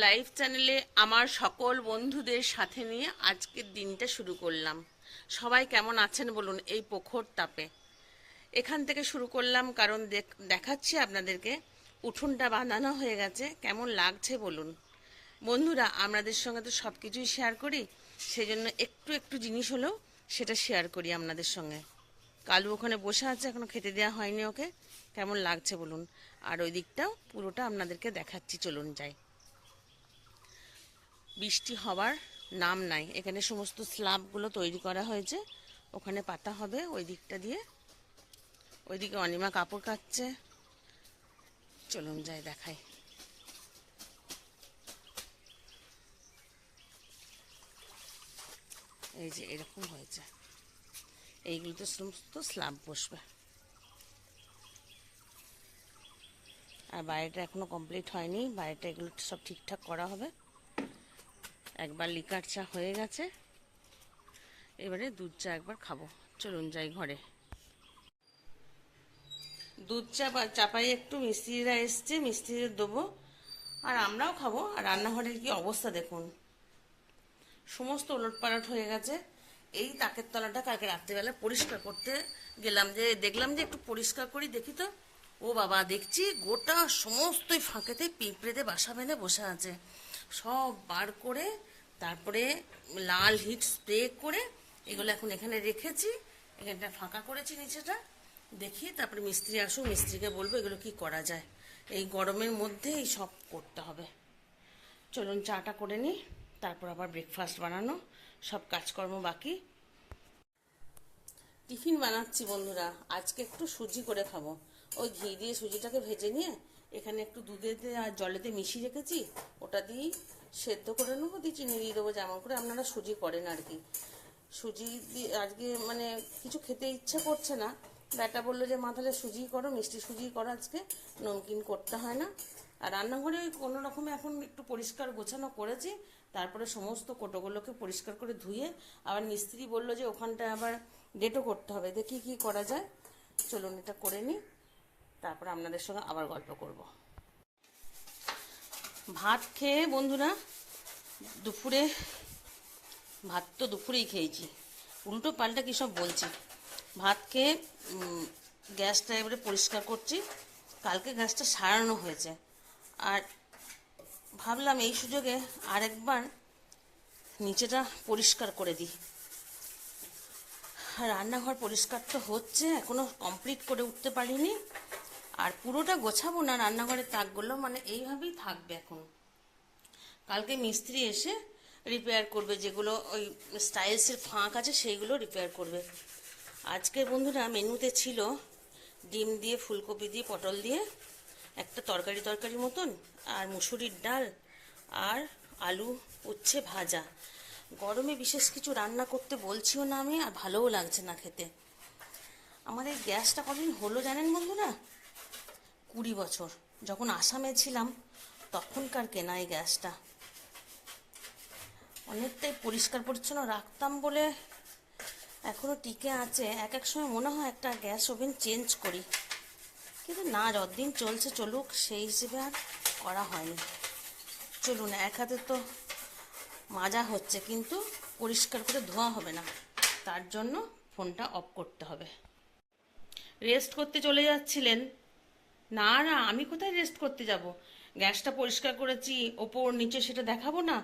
Live চ্যানেলে আমার সকল বন্ধুদের সাথে নিয়ে আজকের দিনটা শুরু করলাম। সবাই কেমন আছেন বলুন এই প্রখর তাপে। এখান থেকে শুরু করলাম কারণ দেখাচ্ছি আপনাদেরকে উঠোনটা বাঁধানো হয়ে গেছে, কেমন লাগছে বলুন। বন্ধুরা, আপনাদের সঙ্গে তো সব কিছুই শেয়ার করি, সেই জন্য একটু একটু জিনিস হলেও সেটা শেয়ার করি আপনাদের সঙ্গে। কালু ওখানে বসে আছে, এখনো খেতে দেওয়া হয়নি ওকে। কেমন লাগছে বলুন। আর ওই দিকটাও পুরোটা আপনাদেরকে দেখাচ্ছি, চলুন যাই। বৃষ্টি হবার নাম নাই, এখানে সমস্ত স্ল্যাবগুলো তৈরি করা হয়েছে, ওখানে পাতা হবে ওই দিকটা দিয়ে। ওইদিকে অনিমা কাপড় কাচ্ছে, চলুন যাই দেখাই। এই যে এরকম হয়েছে, এইগুলোতে সমস্ত স্ল্যাব বসবে। আর বাইরেটা এখনো কমপ্লিট হয়নি, বাইরেটা এগুলো সব ঠিকঠাক করা হবে। একবার লিকার চা হয়ে গেছে, এবারে দুধ চা একবার খাবো। চলুন যাই ঘরে। দুধ চা চাপাই একটু, মিস্ত্রিরা এসছে, মিস্ত্রিদের দেবো আর আমরাও খাবো। আর রান্নাঘরের কি অবস্থা দেখুন, সমস্ত ওলটপালট হয়ে গেছে। এই তাকের তলাটা কালকে রাত্রিবেলা পরিষ্কার করতে গেলাম, যে দেখলাম যে একটু পরিষ্কার করি, দেখি তো ও বাবা, দেখছি গোটা সমস্তই ফাঁকেতে পিঁপড়েতে বাসা বেঁধে বসে আছে। সব বার করে তারপরে লাল হিট স্প্রে করে এগুলো এখন এখানে রেখেছি, এখানটা ফাঁকা করেছি নিচেটা। দেখি তারপরে মিস্ত্রি আসুক, মিস্ত্রিকে বলবো এগুলো কি করা যায়। এই গরমের মধ্যে এই সব করতে হবে। চলুন চাটা করে নিই, তারপর আবার ব্রেকফাস্ট বানানো, সব কাজকর্ম বাকি। টিফিন বানাচ্ছি বন্ধুরা, আজকে একটু সুজি করে খাবো। ওই ঘি দিয়ে সুজিটাকে ভেজে নিয়ে এখানে একটু দুধেতে আর জলেতে মিশিয়ে রেখেছি, ওটা দিয়েই সেদ্ধ করে নেবো, দিয়ে চিনি দিয়ে দেবো, যেমন করে আপনারা সুজি করেন আর কি। সুজি দিয়ে আজকে মানে কিছু খেতে ইচ্ছা করছে না, ব্যাটা বললো যে মা তাহলে সুজি করো, মিষ্টি সুজি করো, আজকে নমকিন করতে হয় না। আর রান্নাঘরে কোনো রকমে এখন একটু পরিষ্কার গোছানো করেছি, তারপরে সমস্ত কোটোগুলোকে পরিষ্কার করে ধুয়ে আবার মিস্ত্রি বললো যে ওখানটা আবার ডেটও করতে হবে, দেখি কি করা যায়। চলুন এটা করে নিই, তারপর আপনাদের সঙ্গে আবার গল্প করব। ভাত খেয়ে বন্ধুরা, দুপুরে ভাত তো দুপুরেই খেয়েছি, উল্টো পাল্টা কী সব বলছি। ভাত খেয়ে গ্যাসটা এবারে পরিষ্কার করছি, কালকে গ্যাসটা সারানো হয়েছে। আর ভাবলাম এই সুযোগে আরেকবার নিচেটা পরিষ্কার করে দিই। রান্নাঘর পরিষ্কার তো হচ্ছে, এখনো কমপ্লিট করে উঠতে পারিনি। আর পুরোটা গোছাবো না, রান্নাঘরের তাকগুলো মানে এইভাবেই থাকবে এখন। কালকে মিস্ত্রি এসে রিপেয়ার করবে, যেগুলো ওই স্টাইলসের ফাঁক আছে সেইগুলো রিপেয়ার করবে। আজকে বন্ধুরা মেনুতে ছিল ডিম দিয়ে, ফুলকপি দিয়ে, পটল দিয়ে একটা তরকারি মতন, আর মুসুরির ডাল, আর আলু উচ্ছে ভাজা। গরমে বিশেষ কিছু রান্না করতে বলছিও না আমি, আর ভালোও লাগছে না খেতে। আমার এই গ্যাসটা কদিন হলো জানেন বন্ধুরা, 20 বছর। যখন আসামে ছিলাম তখনকার কেনা এই গ্যাসটা। অনেকটাই পরিষ্কার পরিচ্ছন্ন রাখতাম বলে এখনও টিকে আছে। এক এক সময় মনে হয় একটা গ্যাস ওভেন চেঞ্জ করি, কিন্তু না, যতদিন চলছে চলুক, সেই হিসেবে আর করা হয়নি। চলুন, এক হাতে তো মাজা হচ্ছে, কিন্তু পরিষ্কার করে ধোয়া হবে না, তার জন্য ফোনটা অফ করতে হবে। রেস্ট করতে চলে যাচ্ছিলেন? না না, আমি কোথায় রেস্ট করতে যাব? গ্যাসটা পরিষ্কার করেছি ওপর নিচে, সেটা দেখাবো না?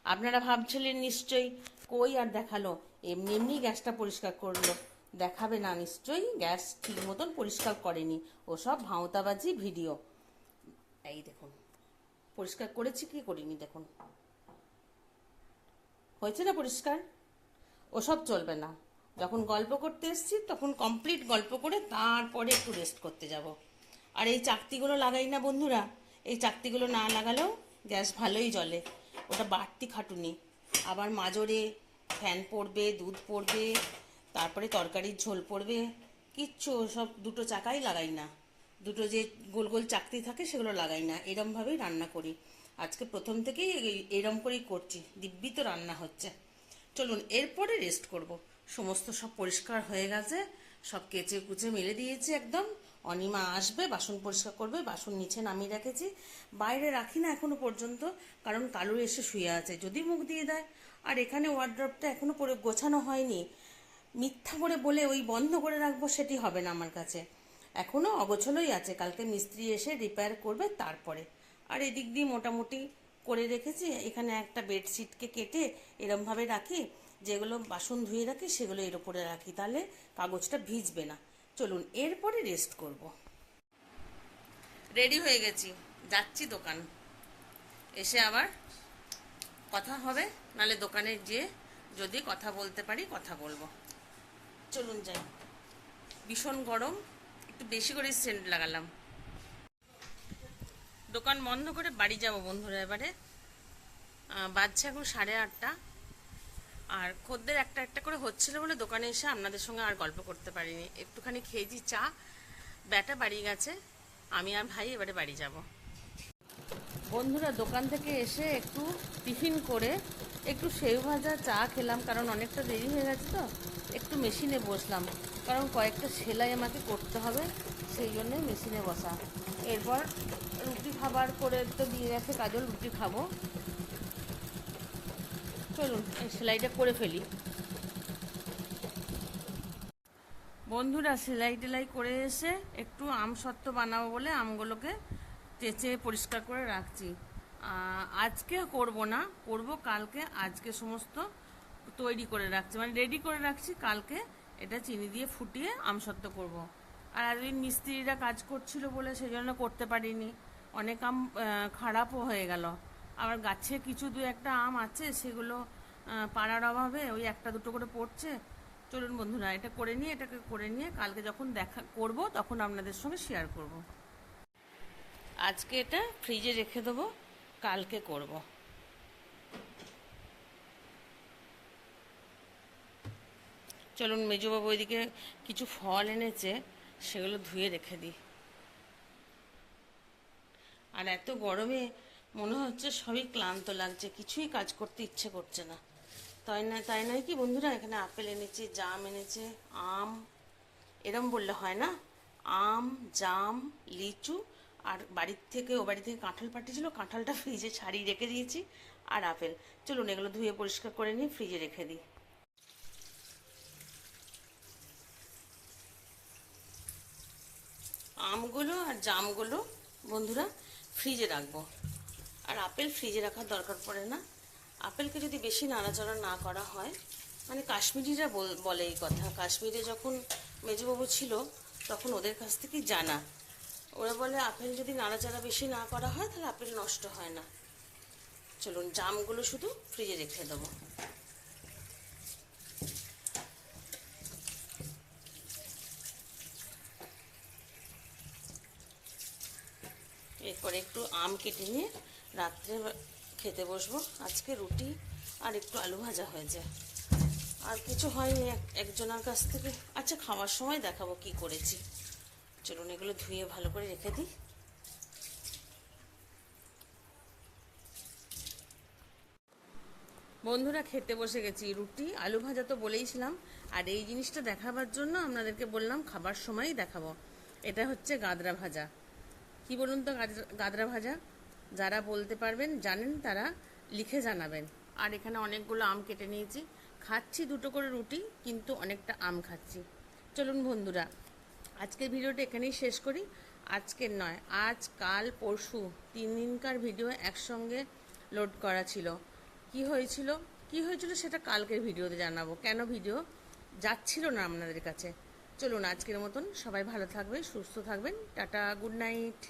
আপনারা ভাবছিলেন নিশ্চয়ই, কই আর দেখালো, এমনি এমনি গ্যাসটা পরিষ্কার করলো, দেখাবে না নিশ্চয়ই। গ্যাস ঠিক মতন পরিষ্কার করেনি, ওসব ভাঁওতাবাজি ভিডিও। এই দেখুন, পরিষ্কার করেছি কি করিনি দেখুন, হয়েছে না পরিষ্কার? ওসব চলবে না। যখন গল্প করতে এসছি তখন কমপ্লিট গল্প করে তারপরে একটু রেস্ট করতে যাব। আর এই চাকতিগুলো লাগাই না বন্ধুরা, এই চাকতিগুলো না লাগালেও গ্যাস ভালোই জ্বলে, ওটা বাড়তি খাটুনি। আবার মাজরে ফ্যান পড়বে, দুধ পড়বে, তারপরে তরকারির ঝোল পড়বে, কিচ্ছু সব দুটো চাকাই লাগাই না। দুটো যে গোল গোল চাকতি থাকে সেগুলো লাগাই না, এরমভাবেই রান্না করি। আজকে প্রথম থেকেই এরম করেই করছি, দিব্যি তো রান্না হচ্ছে। চলুন এরপরে রেস্ট করব। সমস্ত সব পরিষ্কার হয়ে গেছে, সব কেচে কুচে মেলে দিয়েছি একদম। অনিমা আসবে, বাসন পরিষ্কার করবে, বাসন নিচে নামিয়ে রেখেছি, বাইরে রাখি না এখনো পর্যন্ত, কারণ কালু এসে শুয়ে আছে, যদি মুখ দিয়ে দেয়। আর এখানে ওয়ার্ড্রপটা এখনো পরে গোছানো হয়নি, মিথ্যা করে বলে ওই বন্ধ করে রাখবো সেটি হবে না আমার কাছে, এখনো অগোছলোই আছে, কালকে মিস্ত্রি এসে রিপেয়ার করবে তারপরে। আর এদিক দিয়ে মোটামুটি করে রেখেছি, এখানে একটা বেডশিটকে কেটে এরমভাবে রাখি, যেগুলো বাসন ধুয়ে রাখি সেগুলো এর উপরে রাখি, তাহলে কাগজটা ভিজবে না। চলুন এরপরে রেস্ট করব। রেডি হয়ে গেছি, যাচ্ছি দোকান, এসে আবার কথা হবে, নালে দোকানে গিয়ে যদি কথা বলতে পারি কথা বলবো। চলুন যাই, ভীষণ গরম, একটু বেশি করে সেন্ট লাগালাম। দোকান বন্ধ করে বাড়ি যাব বন্ধুরা। এবারে বাজছে এখন 8:30, আর খদ্দের একটা একটা করে হচ্ছিল বলে দোকানে এসে আপনাদের সঙ্গে আর গল্প করতে পারিনি, একটুখানি খেয়েছি চা, ব্যাটা বাড়ি গেছে, আমি আর ভাই এবারে বাড়ি যাব। বন্ধুরা দোকান থেকে এসে একটু টিফিন করে একটু সেউ ভাজা চা খেলাম, কারণ অনেকটা দেরি হয়ে গেছে তো, একটু মেশিনে বসলাম, কারণ কয়েকটা সেলাই আমাকে করতে হবে, সেই জন্যই মেশিনে বসা। এরপর রুটি খাবার করে তো দিয়ে গেছে কাজল, রুটি খাবো। চলুন এই সেলাইটা করে ফেলি। বন্ধুরা সেলাই টেলাই করে এসে একটু আম সত্ত্ব বানাবো বলে আমগুলোকে চেঁচে পরিষ্কার করে রাখছি। আজকে করব না, করব কালকে, আজকে সমস্ত তৈরি করে রাখছি, মানে রেডি করে রাখছি, কালকে এটা চিনি দিয়ে ফুটিয়ে আমসত্ত্ব করব। আর এতদিন মিস্ত্রিরা কাজ করছিল বলে সেই জন্য করতে পারিনি, অনেক আম খারাপও হয়ে গেল। আবার গাছে কিছু দু একটা আম আছে, সেগুলো পাড়ার অভাবে ওই একটা দুটো করে পড়ছে। চলুন বন্ধুরা এটা করে নিয়ে, এটাকে করে নিয়ে কালকে যখন দেখা করব তখন আপনাদের সঙ্গে শেয়ার করব। আজকে এটা ফ্রিজে রেখে দেবো, কালকে করব। চলুন মেজবাবু ওইদিকে কিছু ফল এনেছে, সেগুলো ধুয়ে রেখে দিই। আর এত গরমে মনে হচ্ছে সবই ক্লান্ত লাগছে, কিছুই কাজ করতে ইচ্ছে করছে না। তাই নয় কি বন্ধুরা? এখানে আপেল এনেছে, জাম এনেছে, আম, এরম বললে হয় না, আম, জাম, লিচু, আর ও বাড়ি থেকে কাঁঠাল পাঠিয়েছিল, কাঁঠালটা ফ্রিজে ছাড়িয়ে রেখে দিয়েছি, আর আপেল। চলুন এগুলো ধুয়ে পরিষ্কার করে নিয়ে ফ্রিজে রেখে দিই। আমগুলো আর জামগুলো বন্ধুরা ফ্রিজে রাখবো, আর আপেল ফ্রিজে রাখার দরকার পড়ে না। আপেলকে যদি বেশি নাড়াচাড়া না করা হয়, মানে কাশ্মীরিরা বলে এই কথা, কাশ্মীরে যখন মেজবাবু ছিল তখন ওদের কাছ থেকেই জানা, ওরা বলে আপেল যদি নাড়াচাড়া বেশি না করা হয় তাহলে আপেল নষ্ট হয় না। চলুন জামগুলো শুধু ফ্রিজে রেখে দেবো। এরপরে একটু আম কেটে নিয়ে রাত্রে খেতে বসবো। আজকে রুটি আর একটু আলু ভাজা হয়েছে, আর কিছু হয়নি। একজনের কাছ থেকে, আচ্ছা খাওয়ার সময় দেখাবো কি করেছি। চলুন এগুলো ধুয়ে ভালো করে রেখে দিই। বন্ধুরা খেতে বসে গেছি, রুটি আলু ভাজা তো বলেইছিলাম, আর এই জিনিসটা দেখাবার জন্য আপনাদেরকে বললাম খাবার সময়ই দেখাবো। এটা হচ্ছে গাদরা ভাজা। কি বলুন তো গাদরা ভাজা? যারা বলতে পারবেন জানেন তারা লিখে জানাবেন। আর এখানে অনেকগুলো আম কেটে নিয়েছি, খাচ্ছি দুটো করে রুটি, কিন্তু অনেকটা আম খাচ্ছি। চলুন বন্ধুরা আজকের ভিডিওটা এখানেই শেষ করি। আজকের নয়, আজ কাল পরশু 3 দিনকার ভিডিও একসঙ্গে লোড করা ছিল। কি হয়েছিল সেটা কালকের ভিডিওতে জানাবো, কেন ভিডিও যাচ্ছিল না আপনাদের কাছে। চলুন আজকের মতন সবাই ভালো থাকবেন, সুস্থ থাকবেন, টাটা, গুড নাইট।